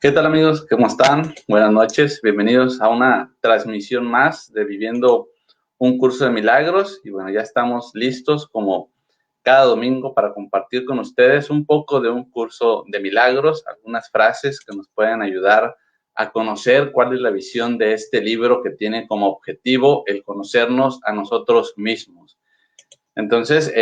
¿Qué tal, amigos? ¿Cómo están? Buenas noches. Bienvenidos a una transmisión más de Viviendo un Curso de Milagros. Y bueno, ya estamos listos como cada domingo para compartir con ustedes un poco de un curso de milagros, algunas frases que nos pueden ayudar a conocer cuál es la visión de este libro que tiene como objetivo el conocernos a nosotros mismos. Entonces,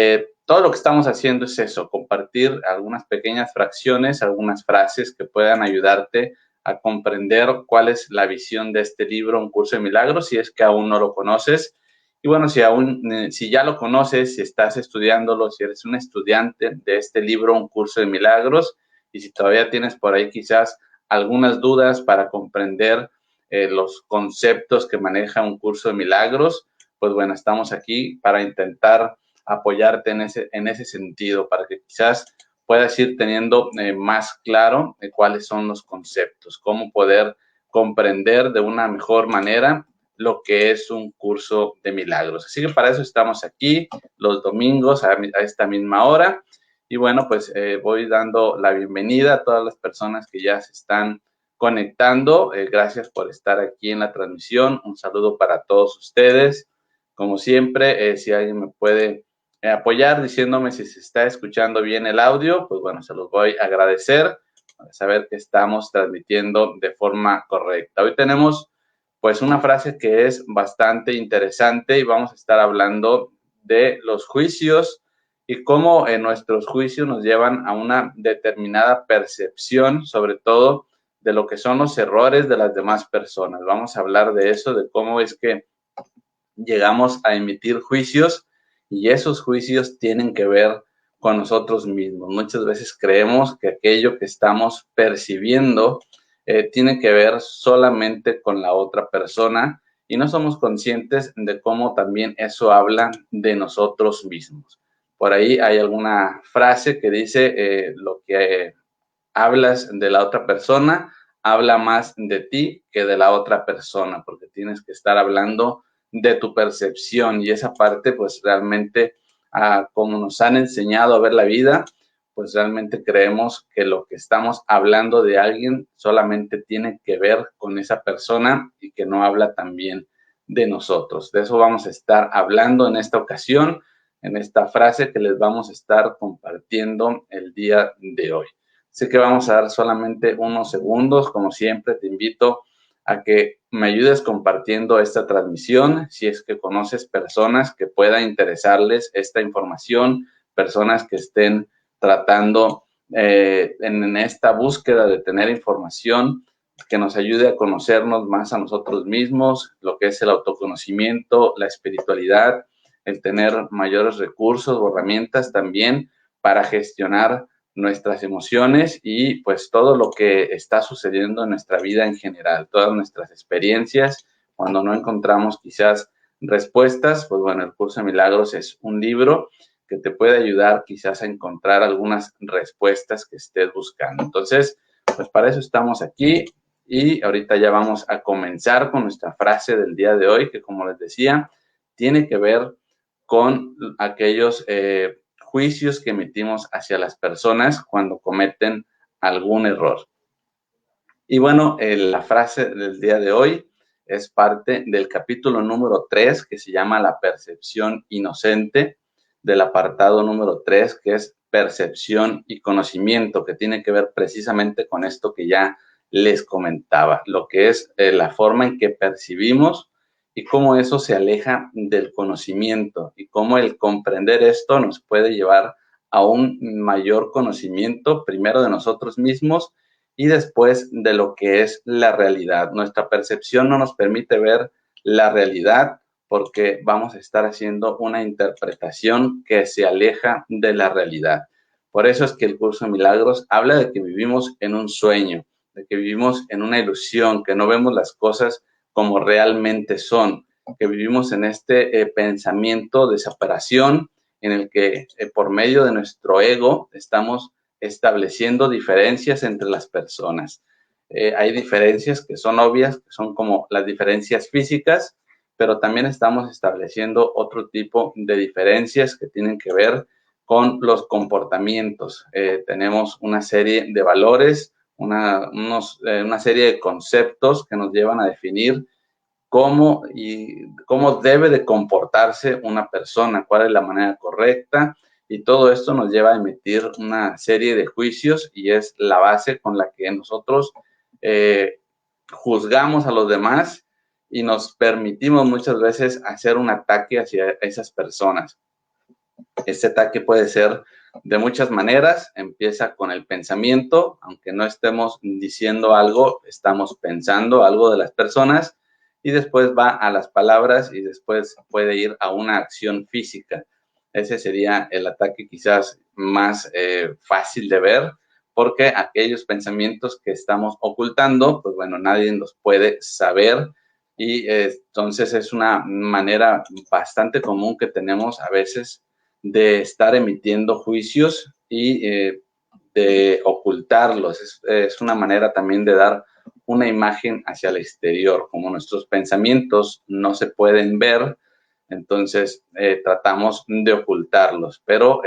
todo lo que estamos haciendo es eso, compartir algunas pequeñas fracciones, algunas frases que puedan ayudarte a comprender cuál es la visión de este libro, Un Curso de Milagros, si es que aún no lo conoces. Y bueno, si ya lo conoces, si estás estudiándolo, si eres un estudiante de este libro, Un Curso de Milagros, y si todavía tienes por ahí quizás algunas dudas para comprender los conceptos que maneja Un Curso de Milagros, pues bueno, estamos aquí para intentar apoyarte en ese sentido, para que quizás puedas ir teniendo más claro cuáles son los conceptos, cómo poder comprender de una mejor manera lo que es un curso de milagros. Así que para eso estamos aquí los domingos a esta misma hora. Y bueno, pues voy dando la bienvenida a todas las personas que ya se están conectando. Gracias por estar aquí en la transmisión. Un saludo para todos ustedes. Como siempre, si alguien me puede apoyar diciéndome si se está escuchando bien el audio, pues bueno, se los voy a agradecer para saber que estamos transmitiendo de forma correcta. Hoy tenemos pues una frase que es bastante interesante y vamos a estar hablando de los juicios y cómo nuestros juicios nos llevan a una determinada percepción, sobre todo de lo que son los errores de las demás personas. Vamos a hablar de eso, de cómo es que llegamos a emitir juicios y esos juicios tienen que ver con nosotros mismos. Muchas veces creemos que aquello que estamos percibiendo tiene que ver solamente con la otra persona y no somos conscientes de cómo también eso habla de nosotros mismos. Por ahí hay alguna frase que dice lo que hablas de la otra persona habla más de ti que de la otra persona, porque tienes que estar hablando de tu percepción y esa parte pues realmente como nos han enseñado a ver la vida, pues realmente creemos que lo que estamos hablando de alguien solamente tiene que ver con esa persona y que no habla también de nosotros. De eso vamos a estar hablando en esta ocasión, en esta frase que les vamos a estar compartiendo el día de hoy. Así que vamos a dar solamente unos segundos. Como siempre, te invito a que me ayudes compartiendo esta transmisión. Si es que conoces personas que pueda interesarles esta información, personas que estén tratando en esta búsqueda de tener información que nos ayude a conocernos más a nosotros mismos, lo que es el autoconocimiento, la espiritualidad, el tener mayores recursos o herramientas también para gestionar nuestras emociones y pues todo lo que está sucediendo en nuestra vida en general, todas nuestras experiencias, cuando no encontramos quizás respuestas, pues bueno, el Curso de Milagros es un libro que te puede ayudar quizás a encontrar algunas respuestas que estés buscando. Entonces, pues para eso estamos aquí y ahorita ya vamos a comenzar con nuestra frase del día de hoy, que como les decía, tiene que ver con aquellos juicios que emitimos hacia las personas cuando cometen algún error. Y bueno, la frase del día de hoy es parte del capítulo número 3, que se llama La percepción inocente, del apartado número 3, que es percepción y conocimiento, que tiene que ver precisamente con esto que ya les comentaba, lo que es la forma en que percibimos y cómo eso se aleja del conocimiento y cómo el comprender esto nos puede llevar a un mayor conocimiento, primero de nosotros mismos y después de lo que es la realidad. Nuestra percepción no nos permite ver la realidad porque vamos a estar haciendo una interpretación que se aleja de la realidad. Por eso es que el Curso de Milagros habla de que vivimos en un sueño, de que vivimos en una ilusión, que no vemos las cosas como realmente son, que vivimos en este pensamiento de separación en el que por medio de nuestro ego estamos estableciendo diferencias entre las personas. Hay diferencias que son obvias, que son como las diferencias físicas, pero también estamos estableciendo otro tipo de diferencias que tienen que ver con los comportamientos. Tenemos una serie de valores, una serie de conceptos que nos llevan a definir cómo debe de comportarse una persona, cuál es la manera correcta, y todo esto nos lleva a emitir una serie de juicios y es la base con la que nosotros juzgamos a los demás y nos permitimos muchas veces hacer un ataque hacia esas personas. Este ataque puede ser de muchas maneras. Empieza con el pensamiento, aunque no estemos diciendo algo, estamos pensando algo de las personas, y después va a las palabras y después puede ir a una acción física. Ese sería el ataque quizás más fácil de ver, porque aquellos pensamientos que estamos ocultando, pues bueno, nadie los puede saber, y entonces es una manera bastante común que tenemos a veces de estar emitiendo juicios y de ocultarlos. Es una manera también de dar una imagen hacia el exterior. Como nuestros pensamientos no se pueden ver, entonces tratamos de ocultarlos, pero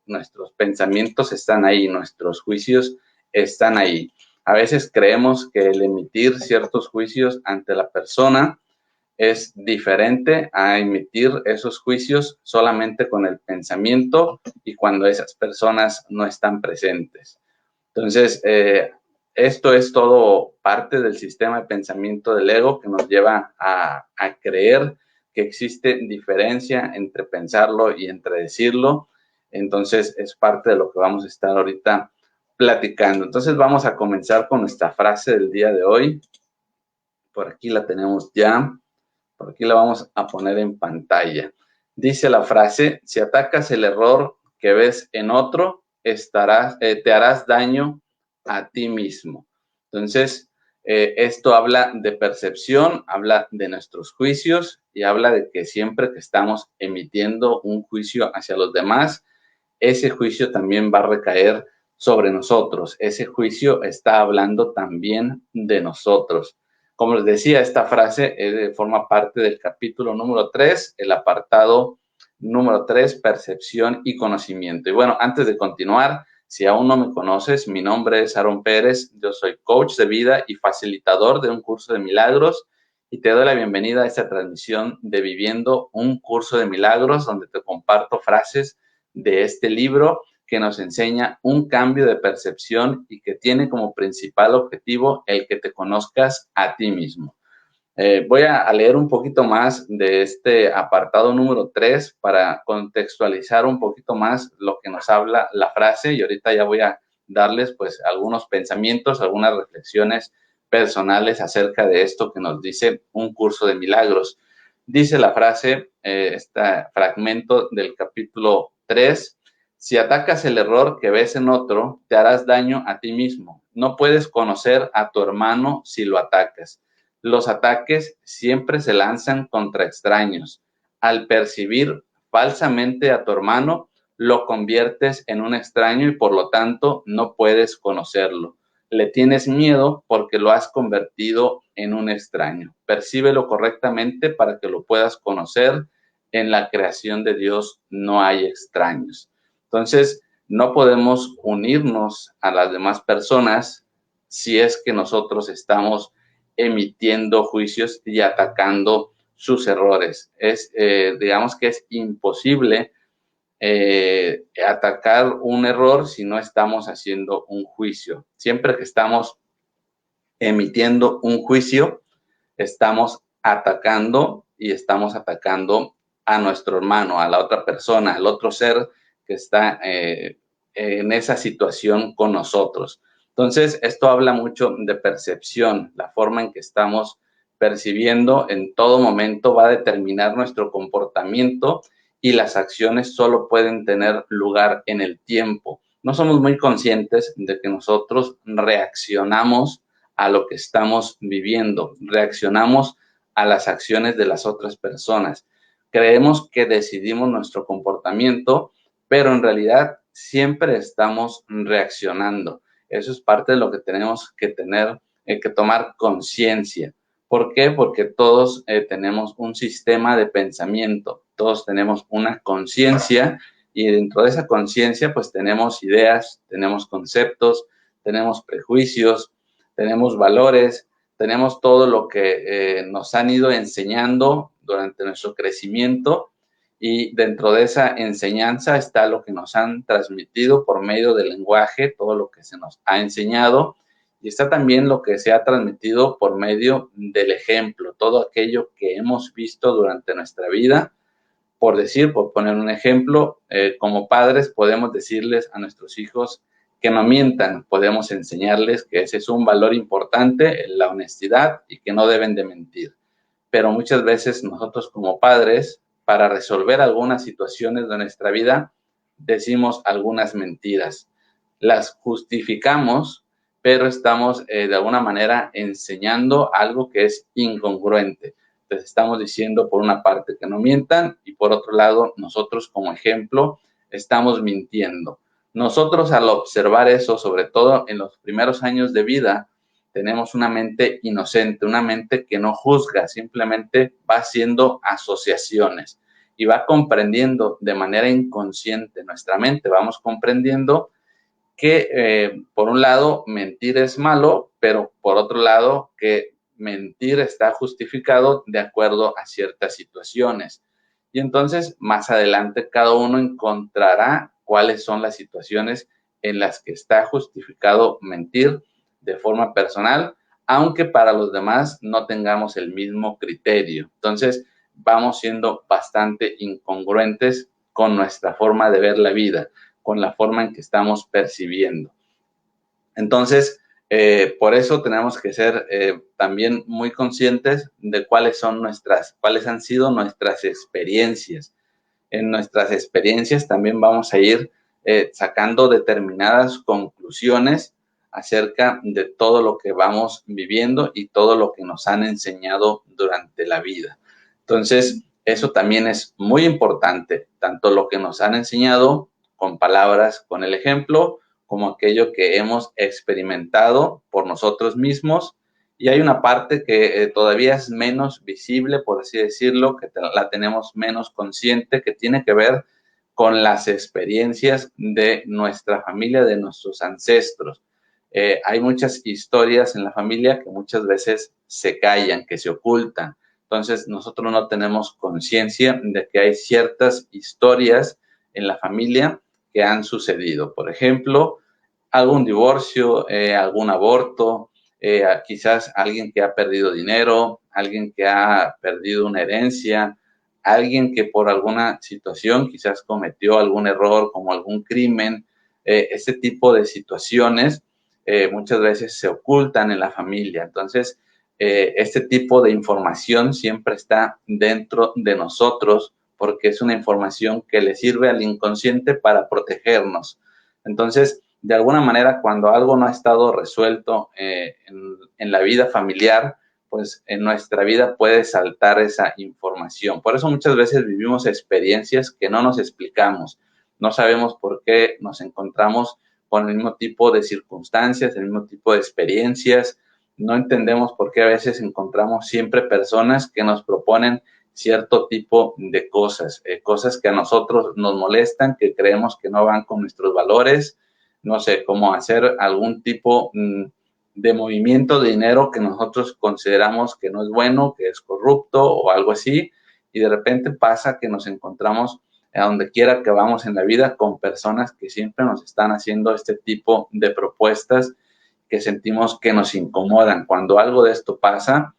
nuestros pensamientos están ahí, nuestros juicios están ahí. A veces creemos que el emitir ciertos juicios ante la persona es diferente a emitir esos juicios solamente con el pensamiento y cuando esas personas no están presentes. Entonces, esto es todo parte del sistema de pensamiento del ego que nos lleva a creer que existe diferencia entre pensarlo y entre decirlo. Entonces, es parte de lo que vamos a estar ahorita platicando. Entonces, vamos a comenzar con nuestra frase del día de hoy. Por aquí la tenemos ya. Por aquí la vamos a poner en pantalla. Dice la frase: si atacas el error que ves en otro, te harás daño a ti mismo. Entonces, esto habla de percepción, habla de nuestros juicios y habla de que siempre que estamos emitiendo un juicio hacia los demás, ese juicio también va a recaer sobre nosotros. Ese juicio está hablando también de nosotros. Como les decía, esta frase forma parte del capítulo número 3, el apartado número 3, percepción y conocimiento. Y bueno, antes de continuar, si aún no me conoces, mi nombre es Aaron Pérez, yo soy coach de vida y facilitador de un curso de milagros, y te doy la bienvenida a esta transmisión de Viviendo un Curso de Milagros, donde te comparto frases de este libro que nos enseña un cambio de percepción y que tiene como principal objetivo el que te conozcas a ti mismo. Voy a leer un poquito más de este apartado número 3 para contextualizar un poquito más lo que nos habla la frase, y ahorita ya voy a darles pues algunos pensamientos, algunas reflexiones personales acerca de esto que nos dice un curso de milagros. Dice la frase, este fragmento del capítulo 3: si atacas el error que ves en otro, te harás daño a ti mismo. No puedes conocer a tu hermano si lo atacas. Los ataques siempre se lanzan contra extraños. Al percibir falsamente a tu hermano, lo conviertes en un extraño y por lo tanto no puedes conocerlo. Le tienes miedo porque lo has convertido en un extraño. Percíbelo correctamente para que lo puedas conocer. En la creación de Dios no hay extraños. Entonces, no podemos unirnos a las demás personas si es que nosotros estamos emitiendo juicios y atacando sus errores. Digamos que es imposible atacar un error si no estamos haciendo un juicio. Siempre que estamos emitiendo un juicio, estamos atacando y estamos atacando a nuestro hermano, a la otra persona, al otro ser que está en esa situación con nosotros. Entonces, esto habla mucho de percepción. La forma en que estamos percibiendo en todo momento va a determinar nuestro comportamiento, y las acciones solo pueden tener lugar en el tiempo. No somos muy conscientes de que nosotros reaccionamos a lo que estamos viviendo, reaccionamos a las acciones de las otras personas. Creemos que decidimos nuestro comportamiento, pero en realidad siempre estamos reaccionando. Eso es parte de lo que tenemos que tener, que tomar conciencia. ¿Por qué? Porque todos tenemos un sistema de pensamiento, todos tenemos una conciencia, y dentro de esa conciencia pues tenemos ideas, tenemos conceptos, tenemos prejuicios, tenemos valores, tenemos todo lo que nos han ido enseñando durante nuestro crecimiento, y dentro de esa enseñanza está lo que nos han transmitido por medio del lenguaje, todo lo que se nos ha enseñado, y está también lo que se ha transmitido por medio del ejemplo, todo aquello que hemos visto durante nuestra vida. Por poner un ejemplo, como padres podemos decirles a nuestros hijos que no mientan, podemos enseñarles que ese es un valor importante, la honestidad, y que no deben de mentir. Pero muchas veces nosotros como padres, para resolver algunas situaciones de nuestra vida, decimos algunas mentiras. Las justificamos, pero estamos de alguna manera enseñando algo que es incongruente. Entonces estamos diciendo por una parte que no mientan, y por otro lado nosotros como ejemplo estamos mintiendo. Nosotros al observar eso, sobre todo en los primeros años de vida, tenemos una mente inocente, una mente que no juzga, simplemente va haciendo asociaciones y va comprendiendo de manera inconsciente. Nuestra mente vamos comprendiendo que por un lado mentir es malo, pero por otro lado que mentir está justificado de acuerdo a ciertas situaciones. Y entonces más adelante cada uno encontrará cuáles son las situaciones en las que está justificado mentir de forma personal, aunque para los demás no tengamos el mismo criterio. Entonces vamos siendo bastante incongruentes con nuestra forma de ver la vida, con la forma en que estamos percibiendo. Entonces, por eso tenemos que ser también muy conscientes de cuáles han sido nuestras experiencias. En nuestras experiencias también vamos a ir sacando determinadas conclusiones acerca de todo lo que vamos viviendo y todo lo que nos han enseñado durante la vida. Entonces, eso también es muy importante, tanto lo que nos han enseñado con palabras, con el ejemplo, como aquello que hemos experimentado por nosotros mismos. Y hay una parte que todavía es menos visible, por así decirlo, que la tenemos menos consciente, que tiene que ver con las experiencias de nuestra familia, de nuestros ancestros. Hay muchas historias en la familia que muchas veces se callan, que se ocultan. Entonces, nosotros no tenemos conciencia de que hay ciertas historias en la familia que han sucedido. Por ejemplo, algún divorcio, algún aborto, quizás alguien que ha perdido dinero, alguien que ha perdido una herencia, alguien que por alguna situación quizás cometió algún error como algún crimen. Este tipo de situaciones muchas veces se ocultan en la familia. Entonces, este tipo de información siempre está dentro de nosotros porque es una información que le sirve al inconsciente para protegernos. Entonces, de alguna manera, cuando algo no ha estado resuelto en la vida familiar, pues en nuestra vida puede saltar esa información. Por eso muchas veces vivimos experiencias que no nos explicamos. No sabemos por qué nos encontramos con el mismo tipo de circunstancias, el mismo tipo de experiencias. No entendemos por qué a veces encontramos siempre personas que nos proponen cierto tipo de cosas, cosas que a nosotros nos molestan, que creemos que no van con nuestros valores. No sé, como hacer algún tipo de movimiento de dinero que nosotros consideramos que no es bueno, que es corrupto o algo así, y de repente pasa que nos encontramos a donde quiera que vamos en la vida con personas que siempre nos están haciendo este tipo de propuestas que sentimos que nos incomodan. Cuando algo de esto pasa,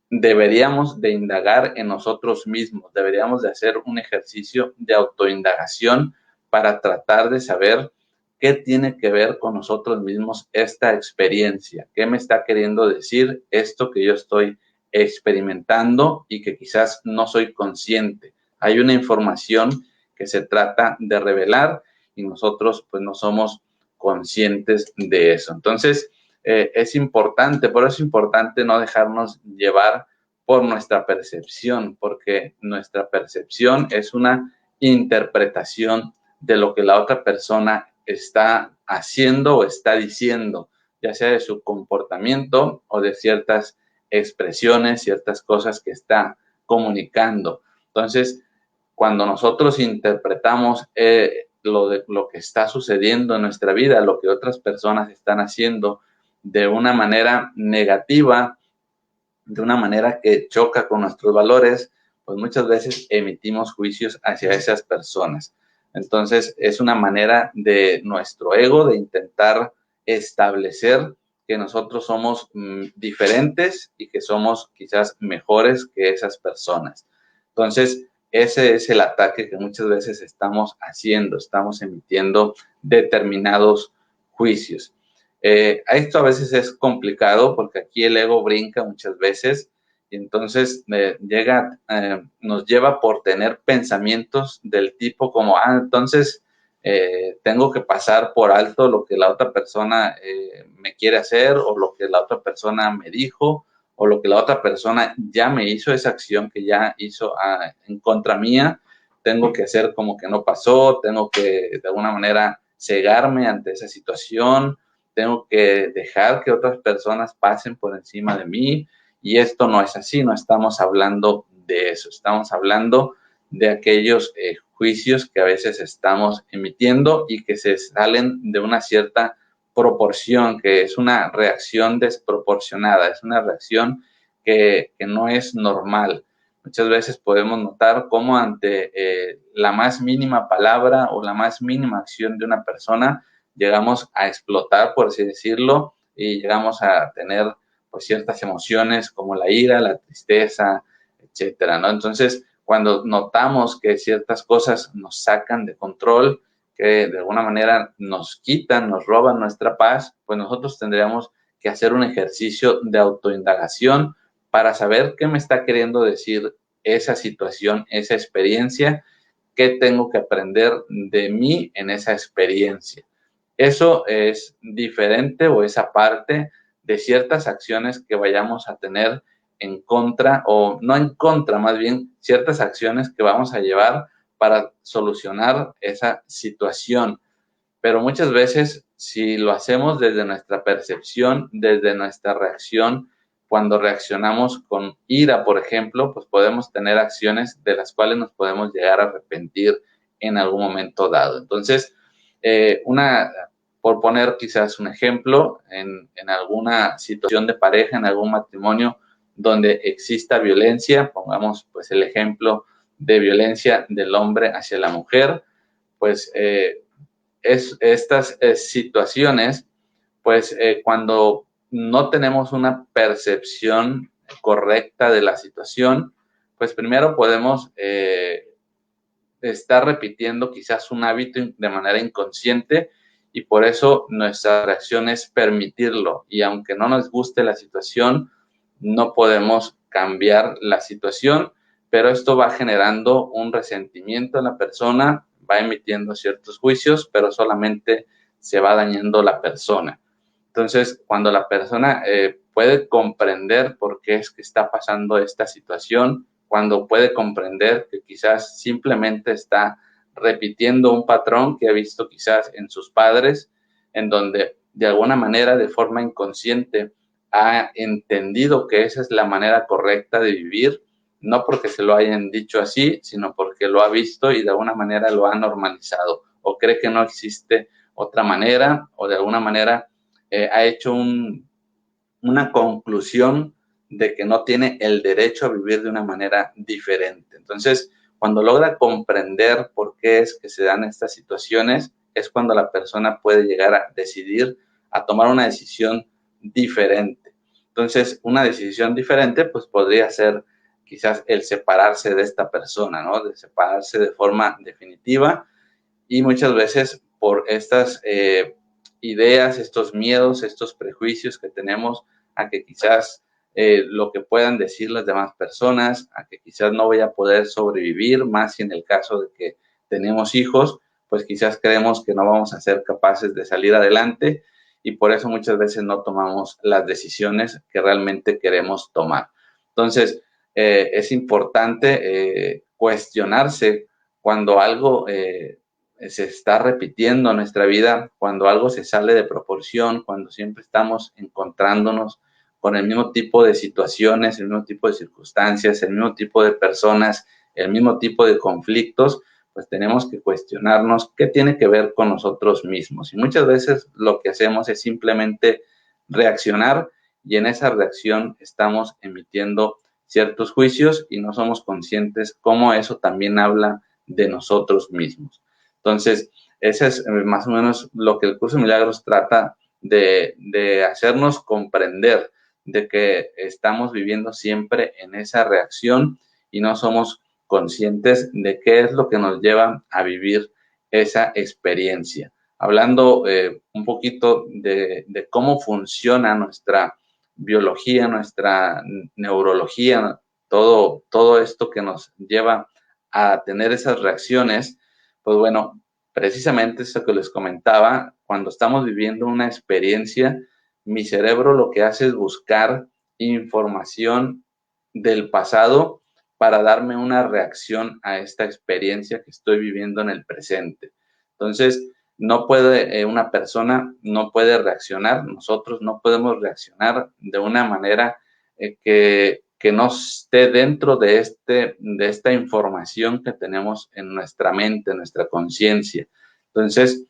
deberíamos de indagar en nosotros mismos, deberíamos de hacer un ejercicio de autoindagación para tratar de saber qué tiene que ver con nosotros mismos esta experiencia, qué me está queriendo decir esto que yo estoy experimentando y que quizás no soy consciente. Hay una información que se trata de revelar y nosotros pues no somos conscientes de eso. Entonces, es importante, por eso es importante no dejarnos llevar por nuestra percepción, porque nuestra percepción es una interpretación de lo que la otra persona está haciendo o está diciendo, ya sea de su comportamiento o de ciertas expresiones, ciertas cosas que está comunicando. Entonces, cuando nosotros interpretamos lo que está sucediendo en nuestra vida, lo que otras personas están haciendo de una manera negativa, de una manera que choca con nuestros valores, pues muchas veces emitimos juicios hacia esas personas. Entonces, es una manera de nuestro ego de intentar establecer que nosotros somos diferentes y que somos quizás mejores que esas personas. Entonces, ese es el ataque que muchas veces estamos haciendo, estamos emitiendo determinados juicios. Esto a veces es complicado porque aquí el ego brinca muchas veces y entonces nos lleva por tener pensamientos del tipo como, entonces tengo que pasar por alto lo que la otra persona me quiere hacer o lo que la otra persona me dijo o lo que la otra persona ya me hizo, esa acción que ya hizo en contra mía, tengo que hacer como que no pasó, tengo que de alguna manera cegarme ante esa situación, tengo que dejar que otras personas pasen por encima de mí, y esto no es así, no estamos hablando de eso, estamos hablando de aquellos juicios que a veces estamos emitiendo y que se salen de una cierta proporción, que es una reacción desproporcionada, es una reacción que no es normal. Muchas veces podemos notar cómo ante la más mínima palabra o la más mínima acción de una persona, llegamos a explotar, por así decirlo, y llegamos a tener pues ciertas emociones como la ira, la tristeza, etcétera, ¿no? Entonces, cuando notamos que ciertas cosas nos sacan de control, que de alguna manera nos quitan, nos roban nuestra paz, pues nosotros tendríamos que hacer un ejercicio de autoindagación para saber qué me está queriendo decir esa situación, esa experiencia, qué tengo que aprender de mí en esa experiencia. Eso es diferente o es aparte de ciertas acciones que vayamos a tener en contra, o no en contra, más bien ciertas acciones que vamos a llevar para solucionar esa situación. Pero muchas veces, si lo hacemos desde nuestra percepción, desde nuestra reacción, cuando reaccionamos con ira, por ejemplo, pues podemos tener acciones de las cuales nos podemos llegar a arrepentir en algún momento dado. Entonces, por poner quizás un ejemplo, en alguna situación de pareja, en algún matrimonio donde exista violencia, pongamos pues el ejemplo de violencia del hombre hacia la mujer, pues estas situaciones, pues cuando no tenemos una percepción correcta de la situación, pues primero podemos estar repitiendo quizás un hábito de manera inconsciente, y por eso nuestra reacción es permitirlo, y aunque no nos guste la situación, no podemos cambiar la situación, pero esto va generando un resentimiento en la persona, va emitiendo ciertos juicios, pero solamente se va dañando la persona. Entonces, cuando la persona puede comprender por qué es que está pasando esta situación, cuando puede comprender que quizás simplemente está repitiendo un patrón que ha visto quizás en sus padres, en donde de alguna manera, de forma inconsciente, ha entendido que esa es la manera correcta de vivir, no porque se lo hayan dicho así, sino porque lo ha visto y de alguna manera lo ha normalizado, o cree que no existe otra manera, o de alguna manera ha hecho una conclusión de que no tiene el derecho a vivir de una manera diferente. Entonces, cuando logra comprender por qué es que se dan estas situaciones, es cuando la persona puede llegar a decidir, a tomar una decisión diferente. Entonces, una decisión diferente, pues podría ser quizás el separarse de esta persona, ¿no? De separarse de forma definitiva, y muchas veces por estas ideas, estos miedos, estos prejuicios que tenemos a que quizás lo que puedan decir las demás personas, a que quizás no voy a poder sobrevivir, más si en el caso de que tenemos hijos, pues quizás creemos que no vamos a ser capaces de salir adelante, y por eso muchas veces no tomamos las decisiones que realmente queremos tomar. Entonces, es importante cuestionarse cuando algo se está repitiendo en nuestra vida, cuando algo se sale de proporción, cuando siempre estamos encontrándonos con el mismo tipo de situaciones, el mismo tipo de circunstancias, el mismo tipo de personas, el mismo tipo de conflictos, pues tenemos que cuestionarnos qué tiene que ver con nosotros mismos. Y muchas veces lo que hacemos es simplemente reaccionar, y en esa reacción estamos emitiendo ciertos juicios y no somos conscientes cómo eso también habla de nosotros mismos. Entonces, ese es más o menos lo que el Curso de Milagros trata de hacernos comprender, de que estamos viviendo siempre en esa reacción y no somos conscientes de qué es lo que nos lleva a vivir esa experiencia. Hablando un poquito de cómo funciona nuestra biología, nuestra neurología, todo esto que nos lleva a tener esas reacciones, pues bueno, precisamente eso que les comentaba, cuando estamos viviendo una experiencia, mi cerebro lo que hace es buscar información del pasado para darme una reacción a esta experiencia que estoy viviendo en el presente. Entonces, no puede, una persona no puede reaccionar, nosotros no podemos reaccionar de una manera que no esté dentro de esta información que tenemos en nuestra mente, en nuestra conciencia. Entonces,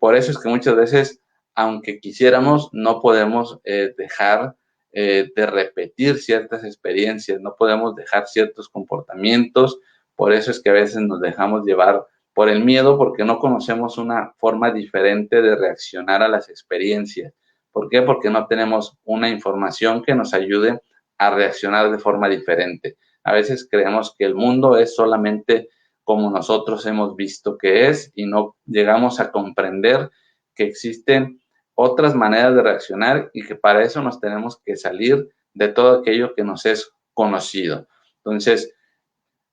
por eso es que muchas veces, aunque quisiéramos, no podemos dejar de repetir ciertas experiencias, no podemos dejar ciertos comportamientos. Por eso es que a veces nos dejamos llevar por el miedo, porque no conocemos una forma diferente de reaccionar a las experiencias. ¿Por qué? Porque no tenemos una información que nos ayude a reaccionar de forma diferente. A veces creemos que el mundo es solamente como nosotros hemos visto que es y no llegamos a comprender que existen otras maneras de reaccionar y que para eso nos tenemos que salir de todo aquello que nos es conocido. Entonces,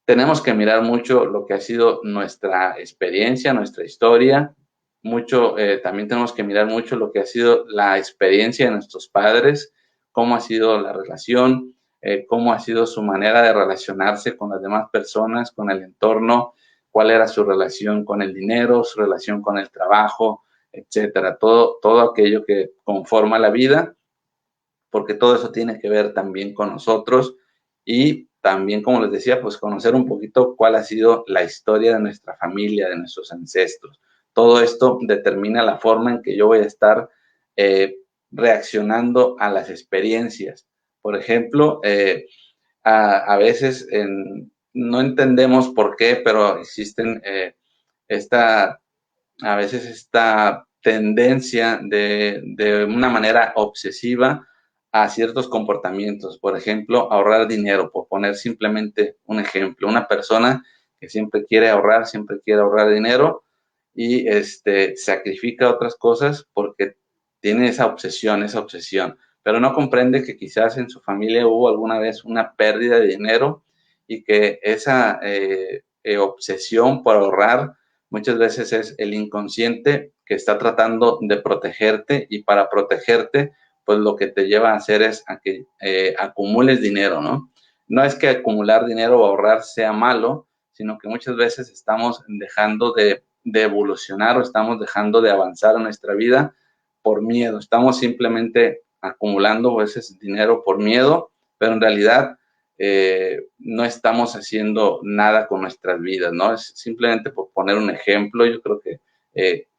tenemos que mirar mucho lo que ha sido nuestra experiencia, nuestra historia. También tenemos que mirar mucho lo que ha sido la experiencia de nuestros padres, cómo ha sido la relación, cómo ha sido su manera de relacionarse con las demás personas, con el entorno, cuál era su relación con el dinero, su relación con el trabajo, etcétera. Todo aquello que conforma la vida, porque todo eso tiene que ver también con nosotros y también, como les decía, pues conocer un poquito cuál ha sido la historia de nuestra familia, de nuestros ancestros. Todo esto determina la forma en que yo voy a estar reaccionando a las experiencias. Por ejemplo, a veces no entendemos por qué, pero existen a veces esta tendencia de una manera obsesiva a ciertos comportamientos. Por ejemplo, ahorrar dinero, por poner simplemente un ejemplo. Una persona que siempre quiere ahorrar dinero y sacrifica otras cosas porque tiene esa obsesión, pero no comprende que quizás en su familia hubo alguna vez una pérdida de dinero y que esa obsesión por ahorrar muchas veces es el inconsciente que está tratando de protegerte, y para protegerte, pues lo que te lleva a hacer es a que acumules dinero, ¿no? No es que acumular dinero o ahorrar sea malo, sino que muchas veces estamos dejando de evolucionar o estamos dejando de avanzar en nuestra vida por miedo. Estamos simplemente acumulando ese dinero por miedo, pero en realidad no estamos haciendo nada con nuestras vidas, ¿no? Es simplemente por poner un ejemplo. Yo creo que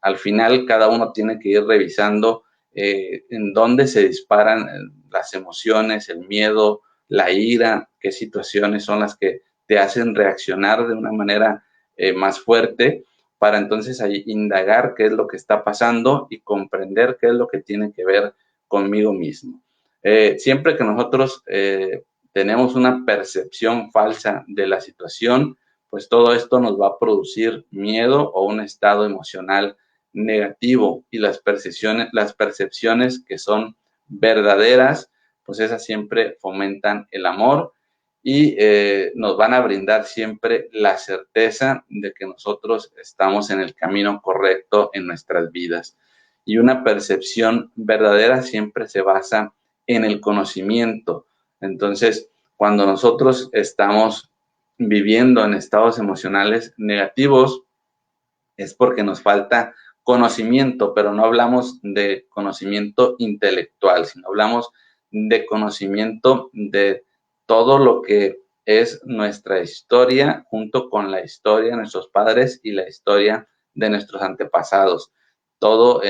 al final cada uno tiene que ir revisando en dónde se disparan las emociones, el miedo, la ira, qué situaciones son las que te hacen reaccionar de una manera más fuerte, para entonces ahí indagar qué es lo que está pasando y comprender qué es lo que tiene que ver conmigo mismo. Siempre que nosotros tenemos una percepción falsa de la situación, pues todo esto nos va a producir miedo o un estado emocional negativo, y las percepciones que son verdaderas, pues esas siempre fomentan el amor y nos van a brindar siempre la certeza de que nosotros estamos en el camino correcto en nuestras vidas. Y una percepción verdadera siempre se basa en el conocimiento. Entonces, cuando nosotros estamos viviendo en estados emocionales negativos, es porque nos falta conocimiento, pero no hablamos de conocimiento intelectual, sino hablamos de conocimiento de todo lo que es nuestra historia junto con la historia de nuestros padres y la historia de nuestros antepasados. Todo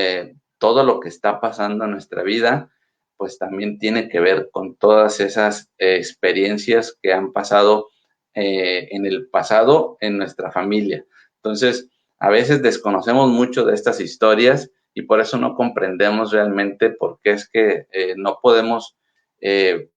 lo que está pasando en nuestra vida, pues también tiene que ver con todas esas experiencias que han pasado en el pasado en nuestra familia. Entonces, a veces desconocemos mucho de estas historias y por eso no comprendemos realmente por qué es que no podemos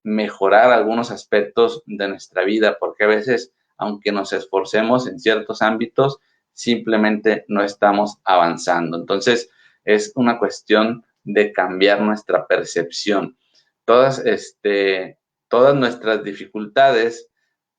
mejorar algunos aspectos de nuestra vida, porque a veces, aunque nos esforcemos en ciertos ámbitos, simplemente no estamos avanzando. Entonces, es una cuestión de cambiar nuestra percepción. Todas nuestras dificultades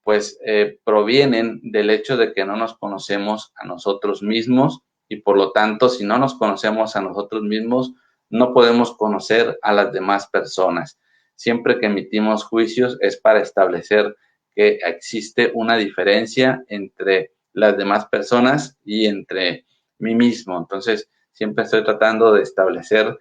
pues provienen del hecho de que no nos conocemos a nosotros mismos y por lo tanto, si no nos conocemos a nosotros mismos, no podemos conocer a las demás personas. Siempre que emitimos juicios es para establecer que existe una diferencia entre las demás personas y entre mí mismo. Entonces, siempre estoy tratando de establecer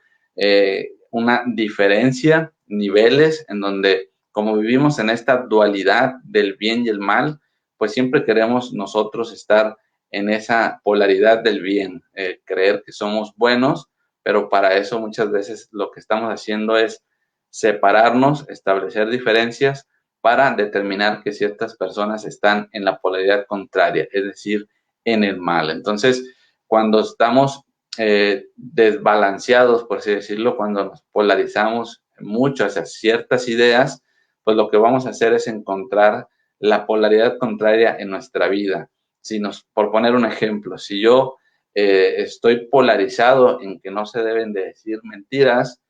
una diferencia, niveles en donde como vivimos en esta dualidad del bien y el mal, pues siempre queremos nosotros estar en esa polaridad del bien, creer que somos buenos, pero para eso muchas veces lo que estamos haciendo es separarnos, establecer diferencias para determinar que ciertas personas están en la polaridad contraria, es decir, en el mal. Entonces, cuando estamos desbalanceados, por así decirlo, cuando nos polarizamos mucho hacia ciertas ideas, pues lo que vamos a hacer es encontrar la polaridad contraria en nuestra vida. Por poner un ejemplo, si yo estoy polarizado en que no se deben de decir mentiras,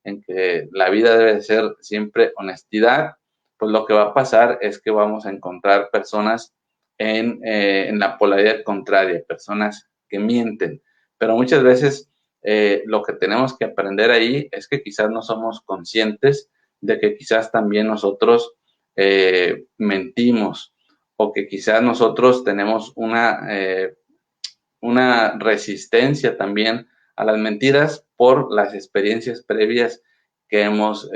en que la vida debe ser siempre honestidad, pues lo que va a pasar es que vamos a encontrar personas en la polaridad contraria, personas que mienten. Pero muchas veces lo que tenemos que aprender ahí es que quizás no somos conscientes de que quizás también nosotros mentimos o que quizás nosotros tenemos una resistencia también a las mentiras por las experiencias previas que hemos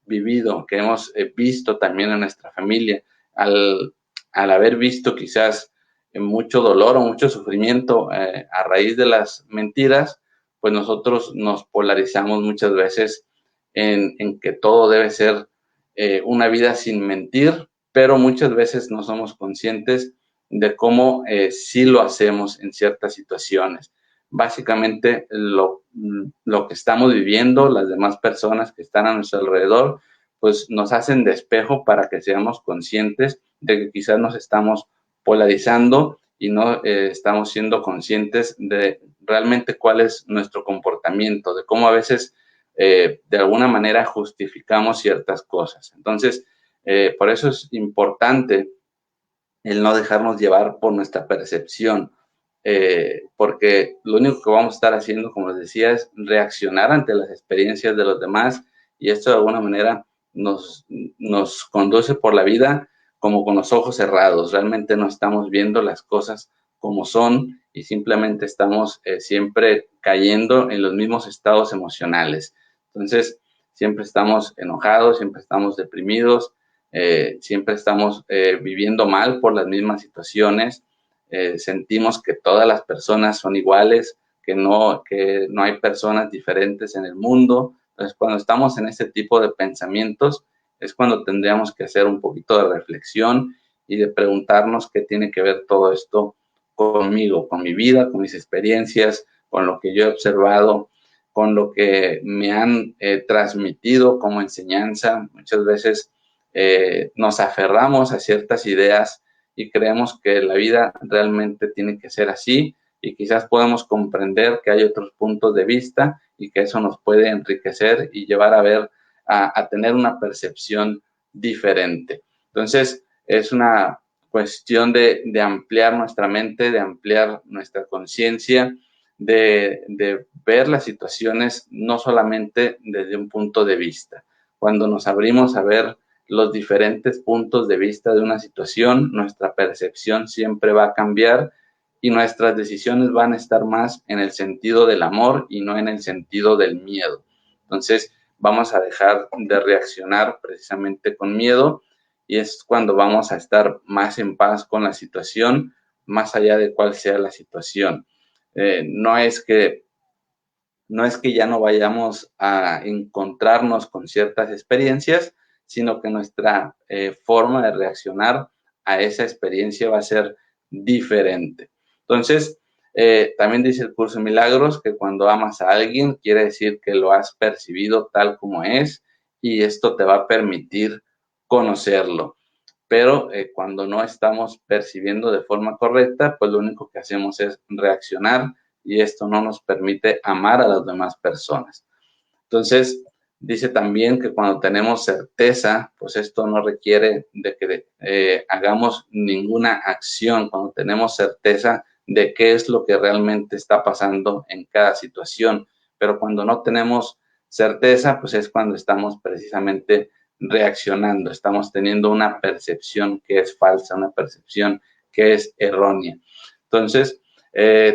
vivido, que hemos visto también en nuestra familia. Al haber visto quizás mucho dolor o mucho sufrimiento a raíz de las mentiras, pues nosotros nos polarizamos muchas veces en que todo debe ser una vida sin mentir, pero muchas veces no somos conscientes de cómo sí lo hacemos en ciertas situaciones. Básicamente lo que estamos viviendo, las demás personas que están a nuestro alrededor, pues nos hacen de espejo para que seamos conscientes de que quizás nos estamos polarizando y no estamos siendo conscientes de realmente cuál es nuestro comportamiento, de cómo a veces de alguna manera justificamos ciertas cosas. Entonces, por eso es importante el no dejarnos llevar por nuestra percepción, porque lo único que vamos a estar haciendo, como les decía, es reaccionar ante las experiencias de los demás y esto de alguna manera nos conduce por la vida como con los ojos cerrados. Realmente no estamos viendo las cosas como son y simplemente estamos siempre cayendo en los mismos estados emocionales. Entonces, siempre estamos enojados, siempre estamos deprimidos, siempre estamos viviendo mal por las mismas situaciones, sentimos que todas las personas son iguales, que no hay personas diferentes en el mundo. Entonces, cuando estamos en ese tipo de pensamientos, es cuando tendríamos que hacer un poquito de reflexión y de preguntarnos qué tiene que ver todo esto conmigo, con mi vida, con mis experiencias, con lo que yo he observado, con lo que me han transmitido como enseñanza. Muchas veces nos aferramos a ciertas ideas y creemos que la vida realmente tiene que ser así y quizás podemos comprender que hay otros puntos de vista y que eso nos puede enriquecer y llevar a ver, a tener una percepción diferente. Entonces, es una cuestión de ampliar nuestra mente, de ampliar nuestra conciencia, de ver las situaciones no solamente desde un punto de vista. Cuando nos abrimos a ver los diferentes puntos de vista de una situación, nuestra percepción siempre va a cambiar y nuestras decisiones van a estar más en el sentido del amor y no en el sentido del miedo. Entonces, vamos a dejar de reaccionar precisamente con miedo y es cuando vamos a estar más en paz con la situación, más allá de cuál sea la situación. No es que ya no vayamos a encontrarnos con ciertas experiencias, sino que nuestra forma de reaccionar a esa experiencia va a ser diferente. Entonces, también dice el curso de milagros que cuando amas a alguien quiere decir que lo has percibido tal como es y esto te va a permitir conocerlo. Pero cuando no estamos percibiendo de forma correcta, pues lo único que hacemos es reaccionar y esto no nos permite amar a las demás personas. Entonces, dice también que cuando tenemos certeza, pues esto no requiere de que hagamos ninguna acción, cuando tenemos certeza de qué es lo que realmente está pasando en cada situación. Pero cuando no tenemos certeza, pues es cuando estamos precisamente reaccionando, estamos teniendo una percepción que es falsa, una percepción que es errónea. Entonces,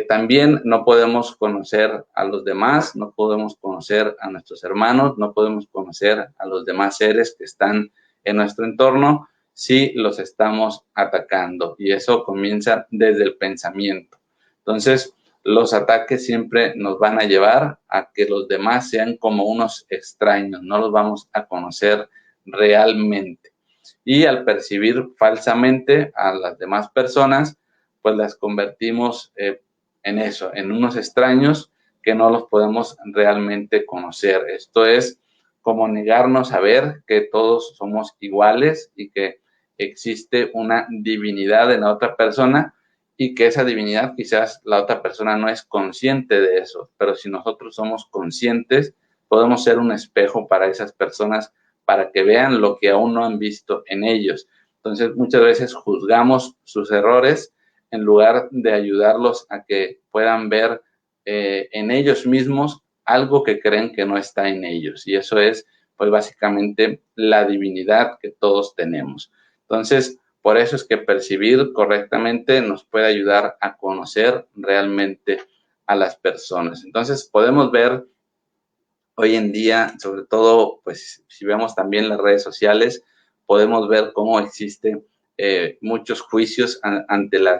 también no podemos conocer a los demás, no podemos conocer a nuestros hermanos, no podemos conocer a los demás seres que están en nuestro entorno si los estamos atacando. Y eso comienza desde el pensamiento. Entonces, los ataques siempre nos van a llevar a que los demás sean como unos extraños, no los vamos a conocer realmente. Y al percibir falsamente a las demás personas, pues las convertimos en eso, en unos extraños que no los podemos realmente conocer. Esto es como negarnos a ver que todos somos iguales y que existe una divinidad en la otra persona y que esa divinidad quizás la otra persona no es consciente de eso, pero si nosotros somos conscientes, podemos ser un espejo para esas personas para que vean lo que aún no han visto en ellos. Entonces, muchas veces juzgamos sus errores en lugar de ayudarlos a que puedan ver en ellos mismos algo que creen que no está en ellos. Y eso es, pues, básicamente la divinidad que todos tenemos. Entonces, por eso es que percibir correctamente nos puede ayudar a conocer realmente a las personas. Entonces, podemos ver hoy en día, sobre todo, pues si vemos también las redes sociales, podemos ver cómo existe muchos juicios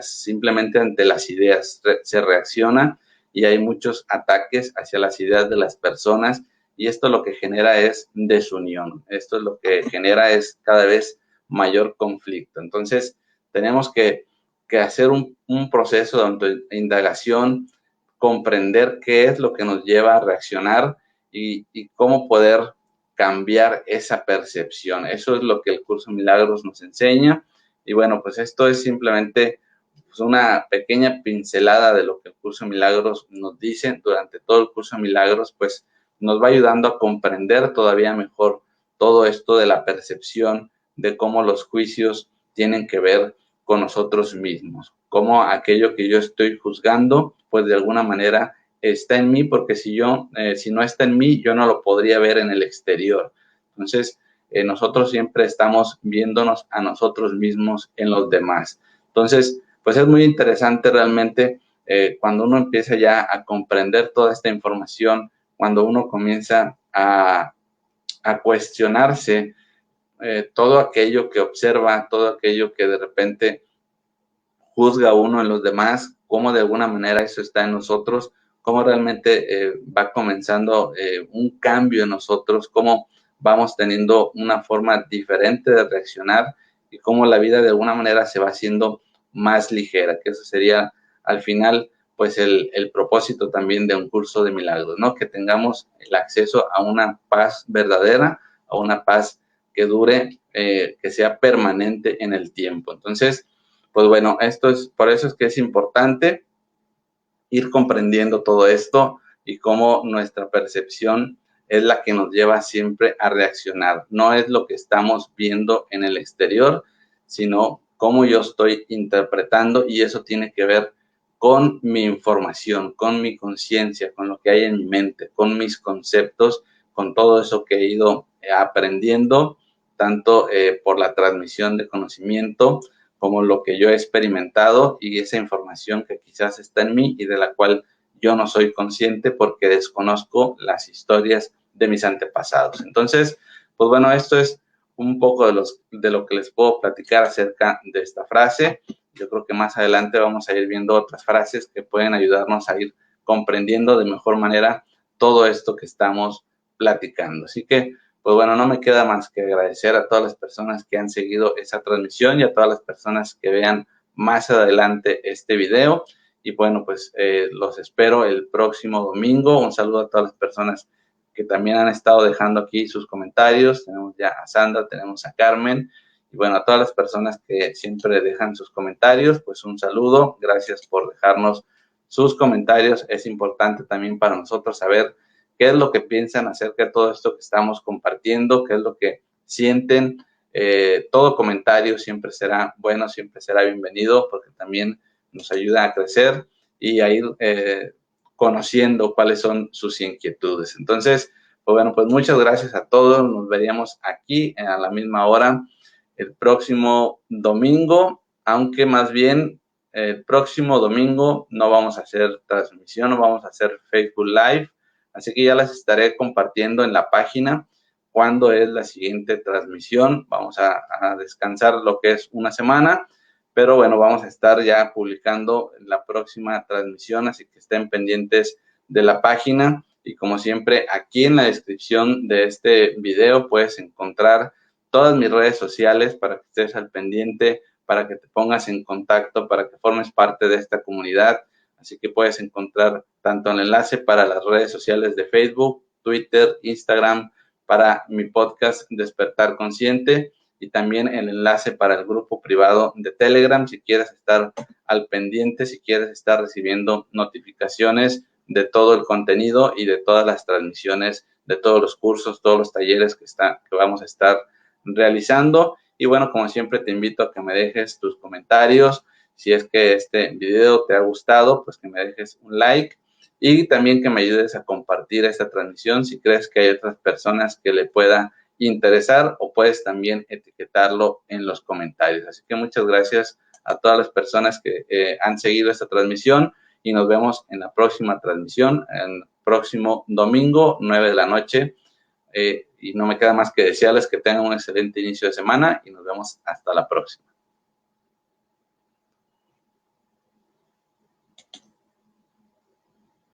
simplemente ante las ideas. Se reacciona y hay muchos ataques hacia las ideas de las personas y esto lo que genera es desunión. Esto es lo que genera es cada vez mayor conflicto. Entonces, tenemos que hacer un proceso de indagación, comprender qué es lo que nos lleva a reaccionar y cómo poder cambiar esa percepción. Eso es lo que el curso de milagros nos enseña. Y bueno, pues esto es simplemente pues, una pequeña pincelada de lo que el curso de milagros nos dice. Durante todo el curso de milagros, pues nos va ayudando a comprender todavía mejor todo esto de la percepción, de cómo los juicios tienen que ver con nosotros mismos, cómo aquello que yo estoy juzgando, pues de alguna manera está en mí, porque si no está en mí, yo no lo podría ver en el exterior. Entonces, nosotros siempre estamos viéndonos a nosotros mismos en los demás. Entonces, pues es muy interesante realmente cuando uno empieza ya a comprender toda esta información, cuando uno comienza a cuestionarse todo aquello que observa, todo aquello que de repente juzga uno en los demás, cómo de alguna manera eso está en nosotros, cómo realmente va comenzando un cambio en nosotros, cómo vamos teniendo una forma diferente de reaccionar y cómo la vida de alguna manera se va haciendo más ligera, que eso sería al final pues el propósito también de un curso de milagros, ¿no? Que tengamos el acceso a una paz verdadera, a una paz que dure, que sea permanente en el tiempo. Entonces, pues bueno, por eso es que es importante ir comprendiendo todo esto y cómo nuestra percepción es la que nos lleva siempre a reaccionar. No es lo que estamos viendo en el exterior, sino cómo yo estoy interpretando y eso tiene que ver con mi información, con mi conciencia, con lo que hay en mi mente, con mis conceptos, con todo eso que he ido aprendiendo, tanto por la transmisión de conocimiento, como lo que yo he experimentado y esa información que quizás está en mí y de la cual yo no soy consciente porque desconozco las historias de mis antepasados. Entonces, pues bueno, esto es un poco de lo que les puedo platicar acerca de esta frase. Yo creo que más adelante vamos a ir viendo otras frases que pueden ayudarnos a ir comprendiendo de mejor manera todo esto que estamos platicando. Así que, pues bueno, no me queda más que agradecer a todas las personas que han seguido esa transmisión y a todas las personas que vean más adelante este video. Y bueno, pues los espero el próximo domingo. Un saludo a todas las personas que también han estado dejando aquí sus comentarios. Tenemos ya a Sandra, tenemos a Carmen. Y bueno, a todas las personas que siempre dejan sus comentarios, pues un saludo. Gracias por dejarnos sus comentarios. Es importante también para nosotros saber qué es lo que piensan acerca de todo esto que estamos compartiendo, qué es lo que sienten. Todo comentario siempre será bueno, siempre será bienvenido, porque también nos ayuda a crecer y a ir conociendo cuáles son sus inquietudes. Entonces, pues bueno, pues muchas gracias a todos. Nos veríamos aquí a la misma hora el próximo domingo, aunque más bien el próximo domingo no vamos a hacer transmisión, no vamos a hacer Facebook Live, así que ya las estaré compartiendo en la página cuándo es la siguiente transmisión. Vamos a descansar lo que es una semana, pero bueno, vamos a estar ya publicando la próxima transmisión, así que estén pendientes de la página. Y como siempre, aquí en la descripción de este video puedes encontrar todas mis redes sociales para que estés al pendiente, para que te pongas en contacto, para que formes parte de esta comunidad. Así que puedes encontrar tanto el enlace para las redes sociales de Facebook, Twitter, Instagram, para mi podcast Despertar Consciente, y también el enlace para el grupo privado de Telegram si quieres estar al pendiente, si quieres estar recibiendo notificaciones de todo el contenido y de todas las transmisiones, de todos los cursos, todos los talleres que vamos a estar realizando. Y bueno, como siempre te invito a que me dejes tus comentarios. Si es que este video te ha gustado, pues que me dejes un like y también que me ayudes a compartir esta transmisión si crees que hay otras personas que le pueda interesar, o puedes también etiquetarlo en los comentarios. Así que muchas gracias a todas las personas que han seguido esta transmisión y nos vemos en la próxima transmisión, el próximo domingo, 9 de la noche. Y no me queda más que desearles que tengan un excelente inicio de semana y nos vemos hasta la próxima.